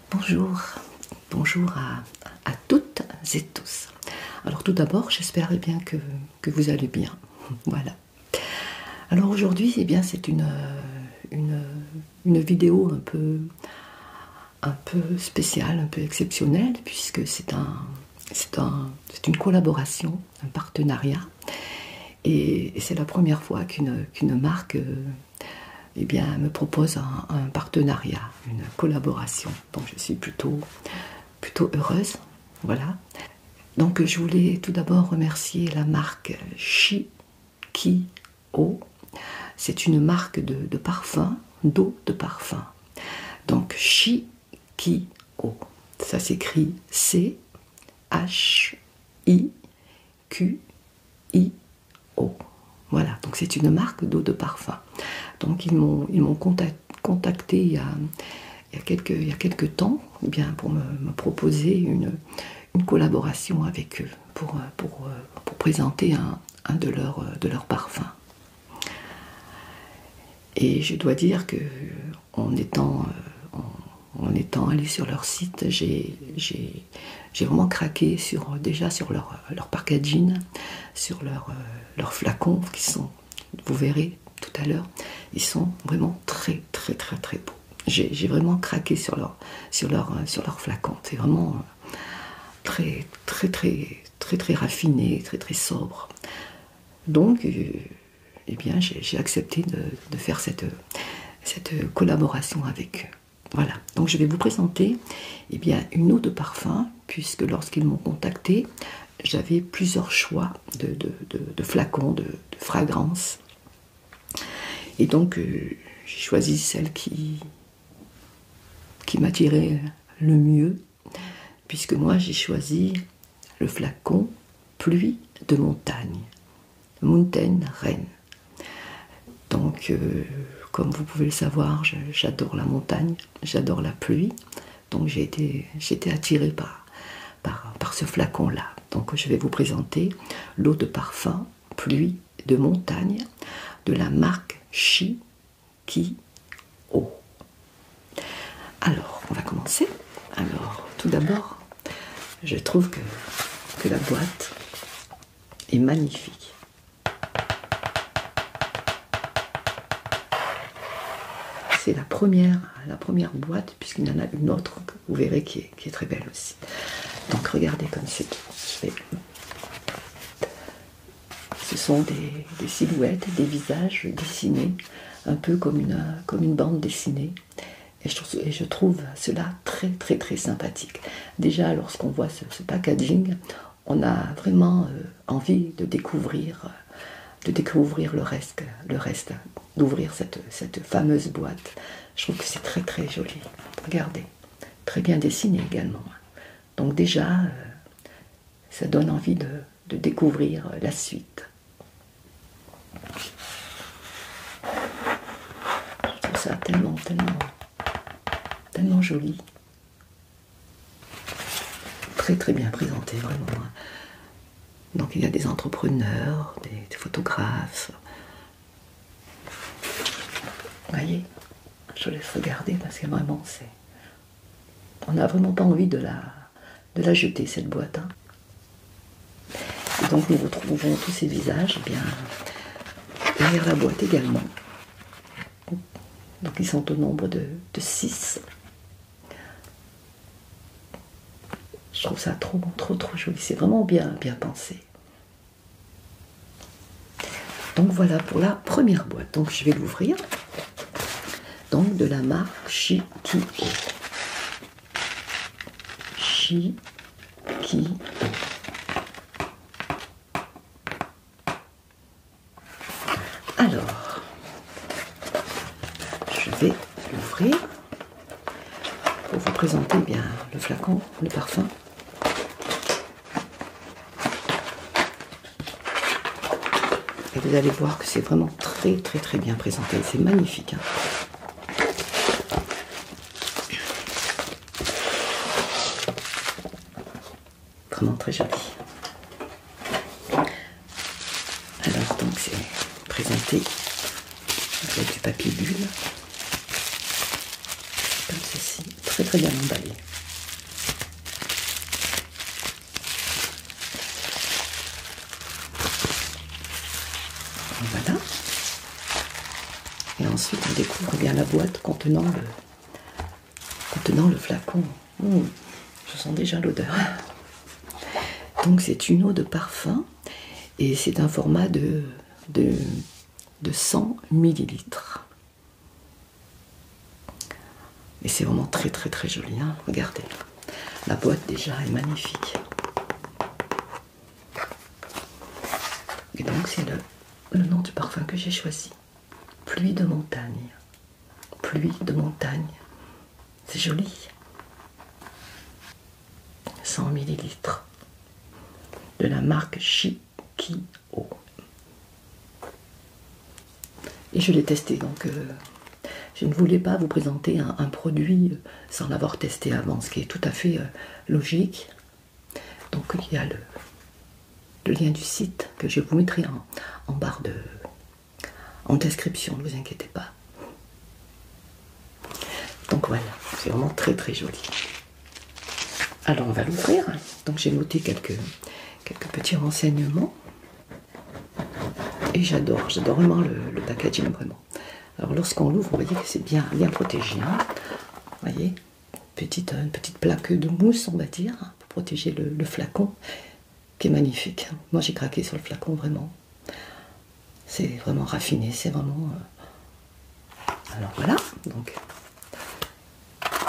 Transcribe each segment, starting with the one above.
Bonjour, bonjour à toutes et tous. Alors tout d'abord, j'espère bien que vous allez bien. Voilà. Alors aujourd'hui, eh bien, c'est une vidéo un peu spéciale, un peu exceptionnelle, puisque c'est une collaboration, un partenariat. Et c'est la première fois qu'une marque eh bien, me propose un partenariat, une collaboration. Donc je suis plutôt heureuse. Voilà. Donc je voulais tout d'abord remercier la marque Shikio. C'est une marque de parfum, d'eau de parfum. Donc Shikio. Ça s'écrit C-H-I-Q-I-O. Voilà, donc c'est une marque d'eau de parfum. Donc ils m'ont contacté il y a quelques temps, eh bien, pour me proposer une collaboration avec eux, pour présenter un de leurs parfums. Et je dois dire que en étant allé sur leur site, j'ai vraiment craqué déjà sur leur packaging, sur leurs flacons qui sont, vous verrez tout à l'heure, ils sont vraiment très beaux. J'ai vraiment craqué sur leurs flacons. C'est vraiment très raffiné, très sobre. Donc, eh bien, j'ai accepté de faire cette collaboration avec eux. Voilà, donc je vais vous présenter eh bien, une eau de parfum, puisque lorsqu'ils m'ont contacté, j'avais plusieurs choix de flacons, de fragrances. Et donc, j'ai choisi celle qui m'attirait le mieux, puisque moi, j'ai choisi le flacon Pluie de montagne, Mountain Rain. Donc, comme vous pouvez le savoir, j'adore la montagne, j'adore la pluie. Donc j'ai été attirée par ce flacon-là. Donc je vais vous présenter l'eau de parfum Pluie de montagne de la marque Shikio. Alors, on va commencer. Alors, tout d'abord, je trouve que la boîte est magnifique. C'est la première boîte, puisqu'il y en a une autre, vous verrez, qui est très belle aussi. Donc regardez comme c'est. Ce sont des silhouettes, des visages dessinés, un peu comme une bande dessinée. Et je trouve cela très sympathique. Déjà, lorsqu'on voit ce packaging, on a vraiment envie de découvrir le reste, d'ouvrir cette fameuse boîte. Je trouve que c'est très joli. Regardez, très bien dessiné également. Donc déjà, ça donne envie de découvrir la suite. Je trouve ça tellement joli. Très bien présenté, vraiment. Donc il y a des entrepreneurs, des photographes. Vous voyez, je laisse regarder parce que vraiment on n'a vraiment pas envie de la jeter, cette boîte. Hein. Et donc nous retrouvons tous ces visages bien derrière la boîte également. Donc ils sont au nombre de 6. Je trouve ça trop joli. C'est vraiment bien pensé. Donc voilà pour la première boîte. Donc je vais l'ouvrir. Donc de la marque Shikio. Shikio. Alors, je vais l'ouvrir pour vous présenter bien le flacon, le parfum. Et vous allez voir que c'est vraiment très bien présenté. C'est magnifique. Hein. Vraiment très joli. Alors donc c'est présenté avec du papier bulle. Comme ceci. très très bien emballé. Voilà. Et ensuite, on découvre bien la boîte contenant le flacon. Je sens déjà l'odeur. Donc c'est une eau de parfum et c'est un format de 100 millilitres. Et c'est vraiment très très très joli, hein. Regardez, la boîte déjà est magnifique. Et donc c'est le nom du parfum que j'ai choisi. Pluie de montagne. Pluie de montagne. C'est joli. 100 millilitres. De la marque Shikio. Et je l'ai testé, donc je ne voulais pas vous présenter un produit sans l'avoir testé avant, ce qui est tout à fait logique. Donc il y a le lien du site que je vous mettrai en barre en description, ne vous inquiétez pas. Donc voilà, c'est vraiment très très joli. Alors on va l'ouvrir. Donc j'ai noté quelques petits renseignements. Et j'adore vraiment le packaging, vraiment. Alors lorsqu'on l'ouvre, vous voyez que c'est bien protégé. Hein. Vous voyez, une petite plaque de mousse, on va dire, pour protéger le flacon, qui est magnifique. Moi j'ai craqué sur le flacon, vraiment. C'est vraiment raffiné, c'est vraiment... Alors voilà, donc...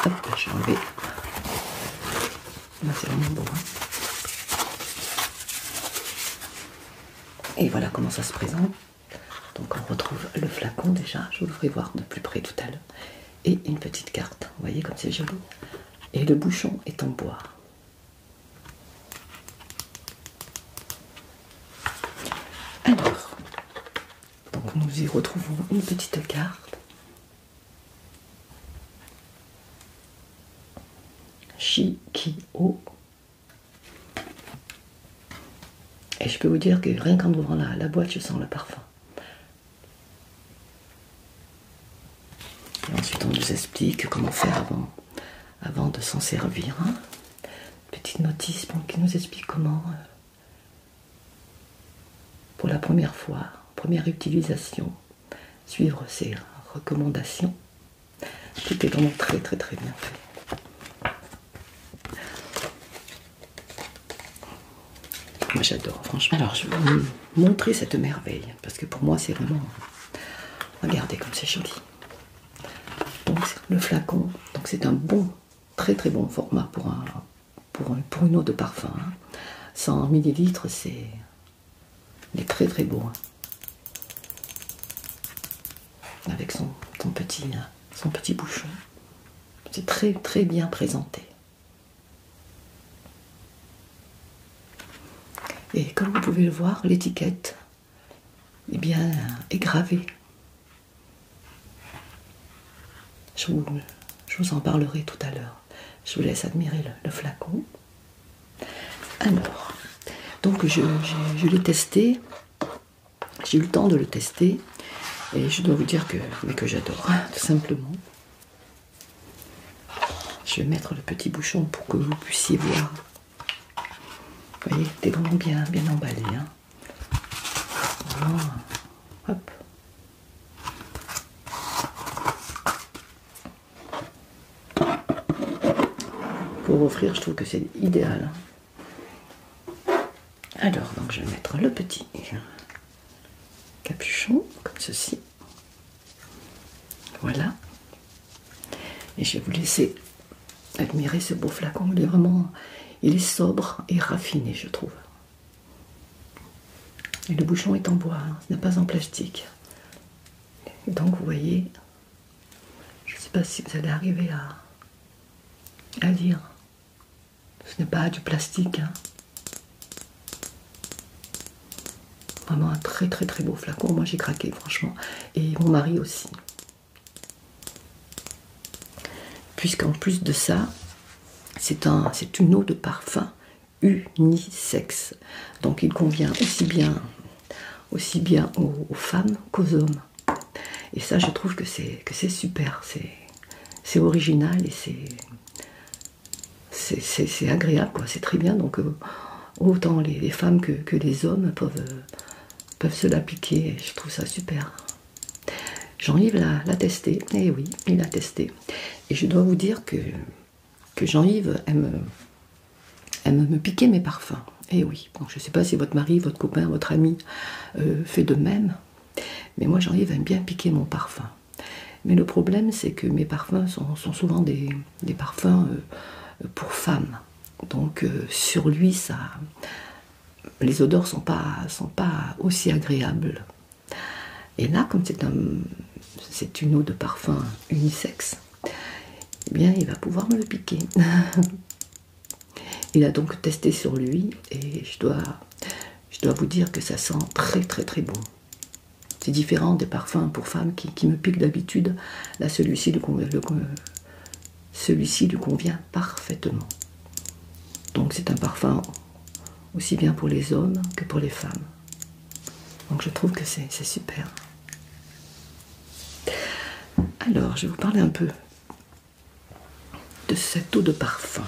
Hop, je vais enlever. Là, c'est vraiment beau. Hein. Et voilà comment ça se présente. Donc on retrouve le flacon déjà, je vous le ferai voir de plus près tout à l'heure. Et une petite carte, vous voyez comme c'est joli. Et le bouchon est en bois. Alors, donc nous y retrouvons une petite carte. Shikio. Et je peux vous dire que rien qu'en ouvrant la boîte, je sens le parfum. Et ensuite, on nous explique comment faire avant de s'en servir. Hein. Petite notice qui nous explique comment, pour la première fois, première utilisation, suivre ces recommandations. Tout est vraiment très très très bien fait. Moi j'adore, franchement. Alors je vais vous montrer cette merveille, parce que pour moi c'est vraiment... Regardez comme c'est joli. Donc le flacon, donc c'est un bon, très très bon format pour une eau de parfum. Hein. 100 millilitres, c'est très très beau. Hein. Avec son petit bouchon. C'est très très bien présenté. Et comme vous pouvez le voir, l'étiquette est gravée. Je vous en parlerai tout à l'heure. Je vous laisse admirer le flacon. Alors, donc je l'ai testé. J'ai eu le temps de le tester. Et je dois vous dire que j'adore, tout simplement. Je vais mettre le petit bouchon pour que vous puissiez voir. Vous voyez, c'est vraiment bien emballé. Hein. Voilà. Hop. Pour offrir, je trouve que c'est idéal. Alors, donc je vais mettre le petit capuchon, comme ceci. Voilà. Et je vais vous laisser admirer ce beau flacon. Il est sobre et raffiné, je trouve. Et le bouchon est en bois, hein, ce n'est pas en plastique. Et donc, vous voyez, je ne sais pas si vous allez arriver à lire. Ce n'est pas du plastique. Hein. Vraiment un très très très beau flacon. Moi, j'ai craqué, franchement. Et mon mari aussi. Puisqu'en plus de ça, c'est une eau de parfum unisexe. Donc il convient aussi bien aux femmes qu'aux hommes. Et ça, je trouve que c'est super. c'est original et c'est agréable, quoi. C'est très bien. Donc autant les femmes que les hommes peuvent se l'appliquer. Je trouve ça super. Jean-Yves l'a testé. Eh oui, il l'a testé. Et je dois vous dire que Jean-Yves aime me piquer mes parfums. Eh oui. Donc je ne sais pas si votre mari, votre copain, votre ami fait de même. Mais moi, Jean-Yves aime bien piquer mon parfum. Mais le problème, c'est que mes parfums sont souvent des parfums pour femmes. Donc sur lui, les odeurs sont pas aussi agréables. Et là, comme c'est une eau de parfum unisexe, eh bien, il va pouvoir me le piquer. Il a donc testé sur lui et je dois vous dire que ça sent très très très bon. C'est différent des parfums pour femmes qui me piquent d'habitude. Là, celui-ci lui convient parfaitement. Donc c'est un parfum aussi bien pour les hommes que pour les femmes. Donc je trouve que c'est super. Alors, je vais vous parler un peu de cette eau de parfum.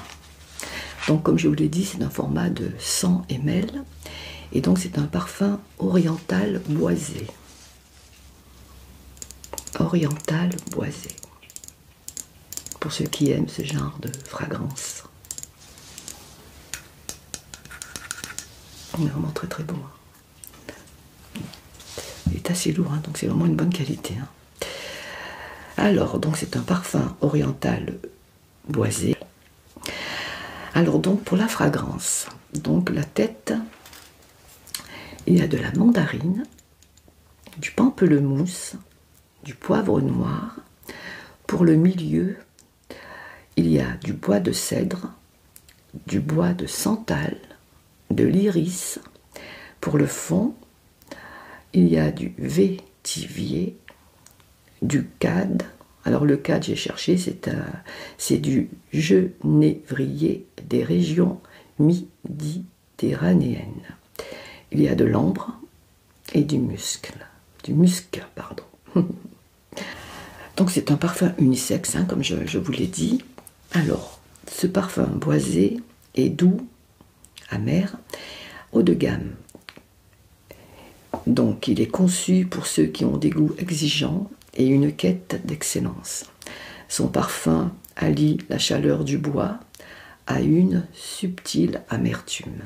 Donc comme je vous l'ai dit, c'est un format de 100 ml. Et donc c'est un parfum oriental boisé. Oriental boisé. Pour ceux qui aiment ce genre de fragrance. Il est vraiment très très beau. Il est assez lourd, hein, donc c'est vraiment une bonne qualité. Hein. Alors, donc c'est un parfum oriental boisé. Alors donc pour la fragrance, donc la tête, il y a de la mandarine, du pamplemousse, du poivre noir. Pour le milieu, il y a du bois de cèdre, du bois de santal, de l'iris. Pour le fond, il y a du vétivier, du cad. Alors le cad, j'ai cherché, c'est du genévrier des régions méditerranéennes. Il y a de l'ambre et du musc, pardon. Donc c'est un parfum unisexe, hein, comme je vous l'ai dit. Alors, ce parfum boisé est doux, amer, haut de gamme. Donc il est conçu pour ceux qui ont des goûts exigeants et une quête d'excellence. Son parfum allie la chaleur du bois à une subtile amertume,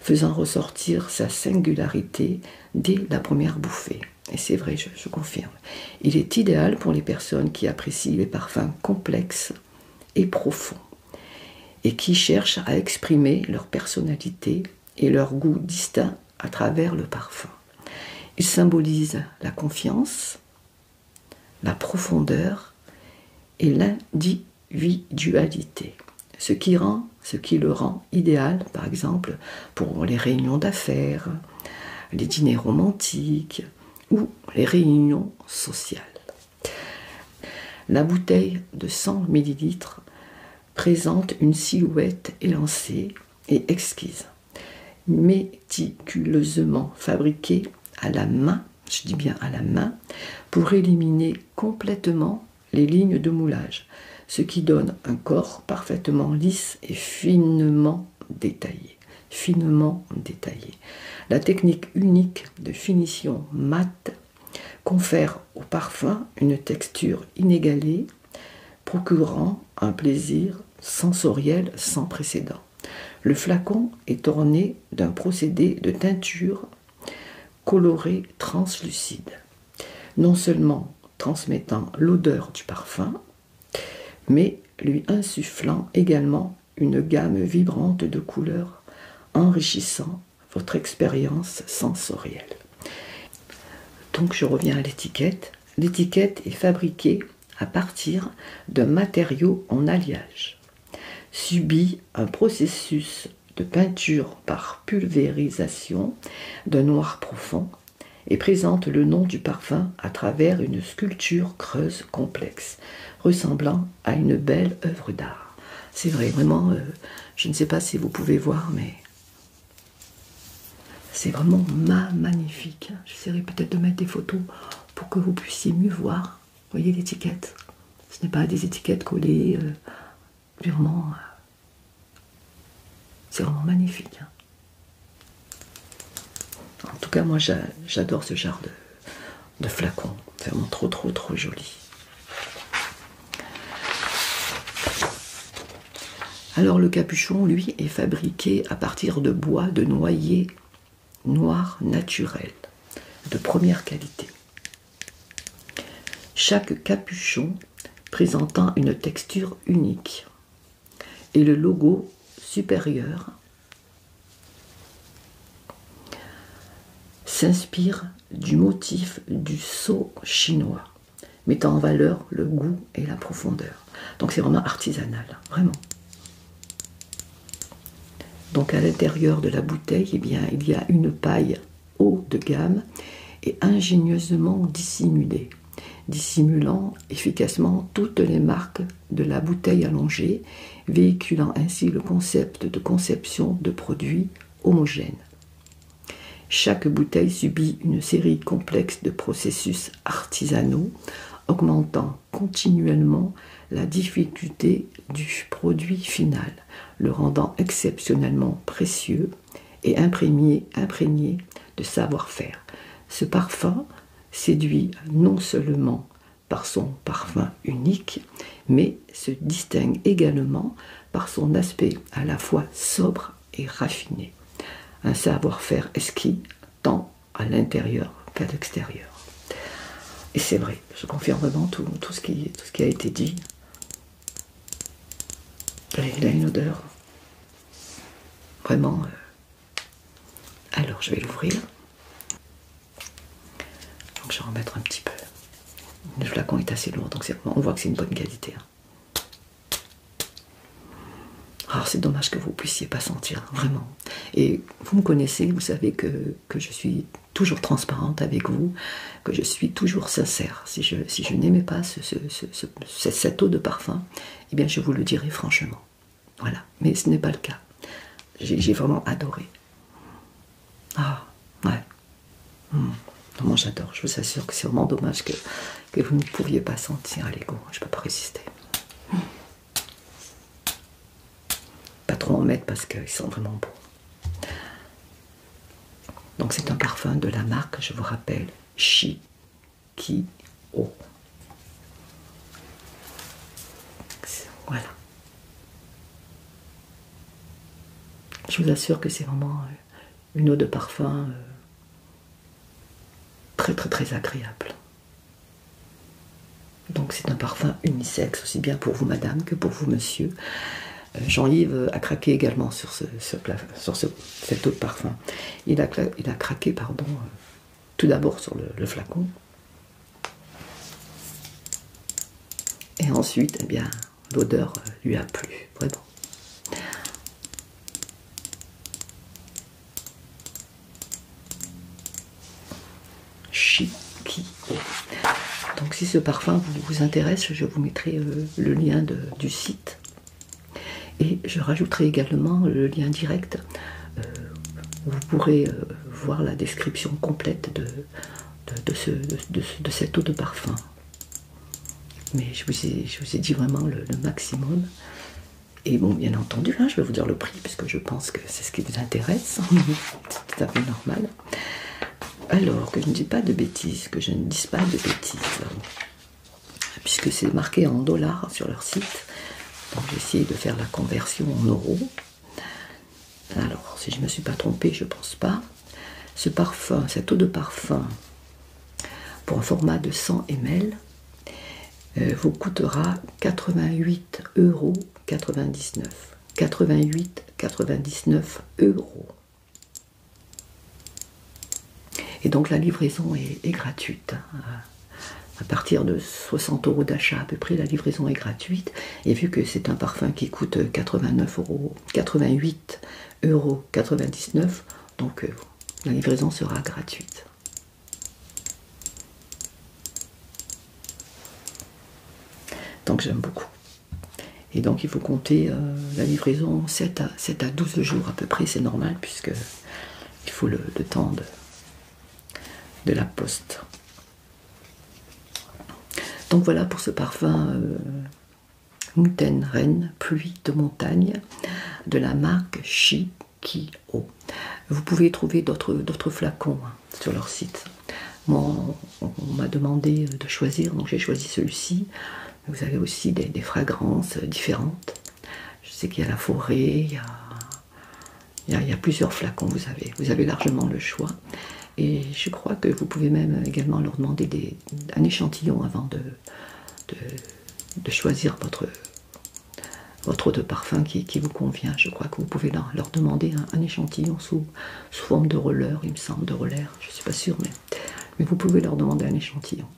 faisant ressortir sa singularité dès la première bouffée. Et c'est vrai, je confirme. Il est idéal pour les personnes qui apprécient les parfums complexes et profonds et qui cherchent à exprimer leur personnalité et leur goût distinct à travers le parfum. Il symbolise la confiance, la profondeur et l'individualité, ce qui le rend idéal, par exemple, pour les réunions d'affaires, les dîners romantiques ou les réunions sociales. La bouteille de 100 ml présente une silhouette élancée et exquise, méticuleusement fabriquée à la main, je dis bien à la main, pour éliminer complètement les lignes de moulage, ce qui donne un corps parfaitement lisse et finement détaillé. La technique unique de finition mate confère au parfum une texture inégalée, procurant un plaisir sensoriel sans précédent. Le flacon est orné d'un procédé de teinture colorée translucide, non seulement transmettant l'odeur du parfum, mais lui insufflant également une gamme vibrante de couleurs, enrichissant votre expérience sensorielle. Donc je reviens à l'étiquette. L'étiquette est fabriquée à partir d'un matériau en alliage, subit un processus de peinture par pulvérisation d'un noir profond et présente le nom du parfum à travers une sculpture creuse complexe, ressemblant à une belle œuvre d'art. C'est vrai, vraiment, je ne sais pas si vous pouvez voir, mais c'est vraiment magnifique. J'essaierai peut-être de mettre des photos pour que vous puissiez mieux voir. Vous voyez l'étiquette? Ce n'est pas des étiquettes collées. Vraiment, c'est vraiment magnifique. Hein. En tout cas, moi, j'adore ce genre de flacon. C'est vraiment trop, trop, trop joli. Alors, le capuchon, lui, est fabriqué à partir de bois de noyer noir naturel, de première qualité. Chaque capuchon présentant une texture unique. Et le logo supérieur s'inspire du motif du sceau chinois, mettant en valeur le goût et la profondeur. Donc c'est vraiment artisanal, vraiment. Donc à l'intérieur de la bouteille, eh bien, il y a une paille haut de gamme et ingénieusement dissimulée, dissimulant efficacement toutes les marques de la bouteille allongée, véhiculant ainsi le concept de conception de produits homogènes. Chaque bouteille subit une série complexe de processus artisanaux, augmentant continuellement la difficulté du produit final, le rendant exceptionnellement précieux et imprégné de savoir-faire. Ce parfum séduit non seulement par son parfum unique, mais se distingue également par son aspect à la fois sobre et raffiné. Un savoir-faire exquis tant à l'intérieur qu'à l'extérieur. Et c'est vrai, je confirme vraiment tout ce qui a été dit. Il a une odeur vraiment... Alors, je vais l'ouvrir. Donc, je vais en mettre un petit peu. Le flacon est assez lourd, donc on voit que c'est une bonne qualité. Hein. Alors, c'est dommage que vous ne puissiez pas sentir, vraiment. Et vous me connaissez, vous savez que je suis toujours transparente avec vous, que je suis toujours sincère. Si je n'aimais pas cette eau de parfum, eh bien, je vous le dirai franchement. Voilà, mais ce n'est pas le cas. J'ai vraiment adoré. Ah, ouais. Vraiment, j'adore. Je vous assure que c'est vraiment dommage que vous ne pouviez pas sentir à l'ego. Je ne peux pas résister. Pas trop en mettre parce qu'ils sont vraiment beaux. Donc c'est un parfum de la marque, je vous rappelle, Shikio. Voilà. Je vous assure que c'est vraiment une eau de parfum très très très agréable. Donc c'est un parfum unisexe, aussi bien pour vous madame que pour vous monsieur. Jean-Yves a craqué également sur cette eau de parfum. Il a craqué, pardon, tout d'abord sur le flacon. Et ensuite, eh bien, l'odeur lui a plu, vraiment. Shikio. Donc si ce parfum vous intéresse, je vous mettrai le lien du site. Et je rajouterai également le lien direct. Vous pourrez voir la description complète de cette eau de parfum. Mais je vous ai dit vraiment le maximum. Et bon, bien entendu, hein, je vais vous dire le prix, puisque je pense que c'est ce qui vous intéresse. C'est tout à fait normal. Alors, que je ne dis pas de bêtises, puisque c'est marqué en dollars sur leur site. Donc j'ai essayé de faire la conversion en euros. Alors, si je ne me suis pas trompée, je ne pense pas. Ce parfum, cette eau de parfum, pour un format de 100 ml, vous coûtera 88,99 €. 88,99 €. Et donc la livraison est gratuite. À partir de 60 € d'achat à peu près, la livraison est gratuite. Et vu que c'est un parfum qui coûte 88,99 €, donc la livraison sera gratuite. Donc j'aime beaucoup. Et donc il faut compter la livraison 7 à 12 jours à peu près, c'est normal, puisque il faut le temps de la poste. Donc voilà pour ce parfum Moutaine Reine, pluie de montagne, de la marque Shikio. Vous pouvez trouver d'autres flacons sur leur site. Moi, on m'a demandé de choisir, donc j'ai choisi celui-ci. Vous avez aussi des fragrances différentes. Je sais qu'il y a la forêt, il y a plusieurs flacons, vous avez largement le choix. Et je crois que vous pouvez même également leur demander un échantillon avant de choisir votre eau de parfum qui vous convient. Je crois que vous pouvez leur demander un échantillon sous forme de roller, il me semble, de roller, je ne suis pas sûre, mais vous pouvez leur demander un échantillon.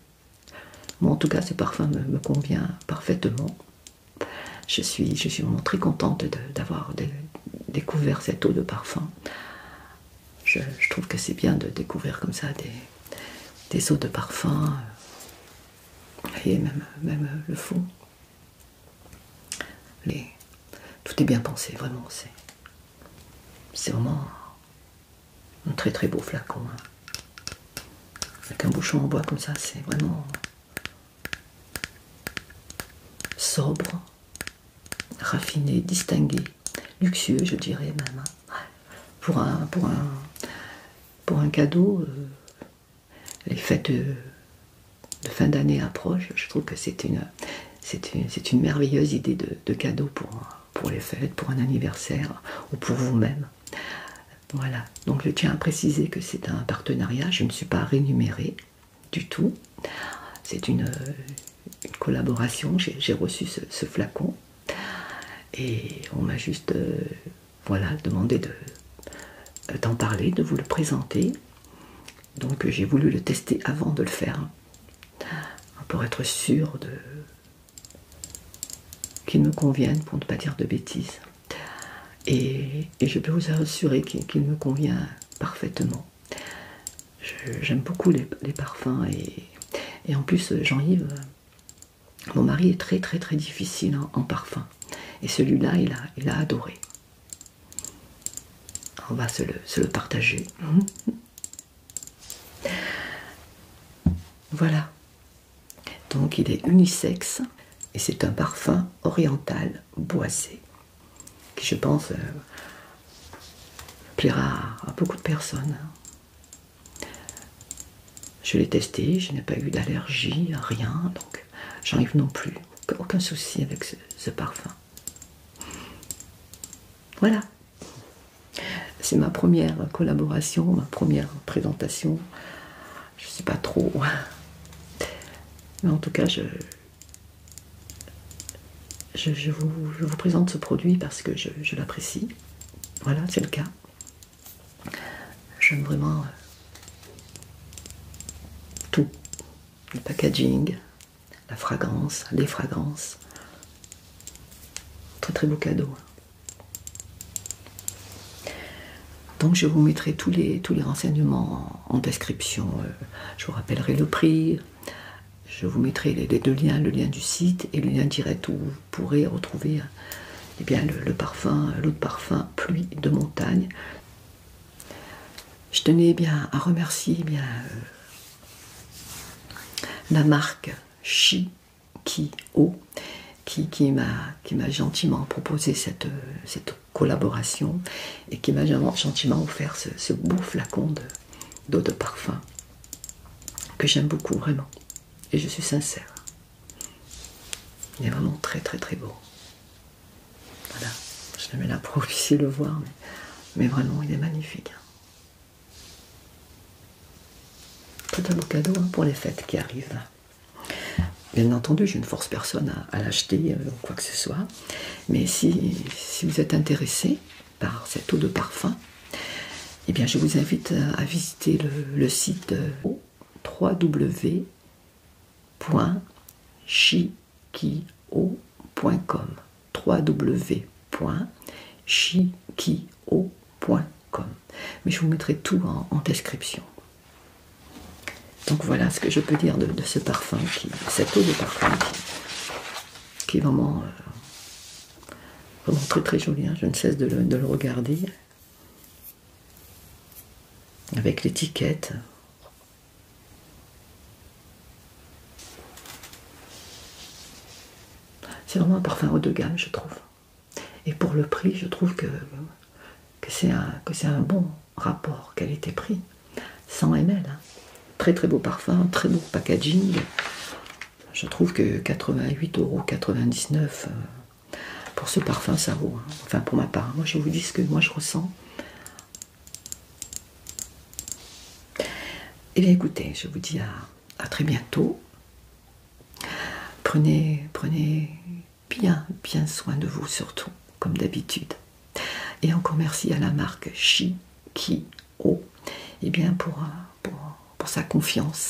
Moi, en tout cas, ce parfum me convient parfaitement. Je suis vraiment très contente d'avoir découvert cette eau de parfum. Je trouve que c'est bien de découvrir comme ça des eaux de parfum. Et même le fond. Tout est bien pensé, vraiment. C'est vraiment un très très beau flacon. Avec un bouchon en bois comme ça, c'est vraiment sobre, raffiné, distingué, luxueux, je dirais même. Pour un cadeau, les fêtes de fin d'année approchent. Je trouve que c'est une merveilleuse idée de cadeau pour les fêtes, pour un anniversaire ou pour vous-même. Voilà, donc je tiens à préciser que c'est un partenariat, je ne suis pas rémunérée du tout. C'est une collaboration, j'ai reçu ce flacon et on m'a juste voilà, demandé d'en parler, de vous le présenter. Donc j'ai voulu le tester avant de le faire, pour être sûr qu'il me convienne, pour ne pas dire de bêtises. Et je peux vous assurer qu'il me convient parfaitement. J'aime beaucoup les parfums et en plus Jean-Yves, mon mari est très très très difficile en parfum. Et celui-là, il a adoré. On va se le partager. Voilà. Donc il est unisexe et c'est un parfum oriental boisé qui, je pense, plaira à beaucoup de personnes. Je l'ai testé, je n'ai pas eu d'allergie, rien, donc Jean-Yves non plus. Aucun souci avec ce parfum. Voilà. C'est ma première collaboration, ma première présentation. Je ne sais pas trop. Mais en tout cas, je vous présente ce produit parce que je l'apprécie. Voilà, c'est le cas. J'aime vraiment tout. Le packaging, la fragrance, les fragrances. Très très beau cadeau. Donc je vous mettrai tous les renseignements en description. Je vous rappellerai le prix. Je vous mettrai les deux liens, le lien du site et le lien direct où vous pourrez retrouver eh bien, le parfum, l'eau de parfum Pluie de montagne. Je tenais bien à remercier la marque Shikio qui m'a gentiment proposé cette collaboration et qui m'a gentiment offert ce beau flacon d'eau de parfum que j'aime beaucoup vraiment. Et je suis sincère. Il est vraiment très très très beau. Voilà, je le mets là pour que vous puissiez le voir, mais vraiment il est magnifique. Très très beau cadeau pour les fêtes qui arrivent. Bien entendu, je ne force personne à l'acheter ou quoi que ce soit, mais si vous êtes intéressé par cette eau de parfum, eh bien je vous invite à visiter le site www.shikio.com www.shikio.com. Mais je vous mettrai tout en description. Donc voilà ce que je peux dire de ce parfum, cette eau de parfum qui est vraiment, vraiment très très jolie. Hein. Je ne cesse de le regarder avec l'étiquette. C'est vraiment un parfum haut de gamme, je trouve. Et pour le prix, je trouve que c'est un bon rapport qualité-prix. 100 ml. Hein. Très très beau parfum, très beau packaging. Je trouve que 88,99 € pour ce parfum, ça vaut. Hein. Enfin, pour ma part. Moi, je vous dis ce que moi je ressens. Eh bien, écoutez, je vous dis à très bientôt. Prenez bien soin de vous, surtout, comme d'habitude. Et encore merci à la marque Shikio, eh bien, pour sa confiance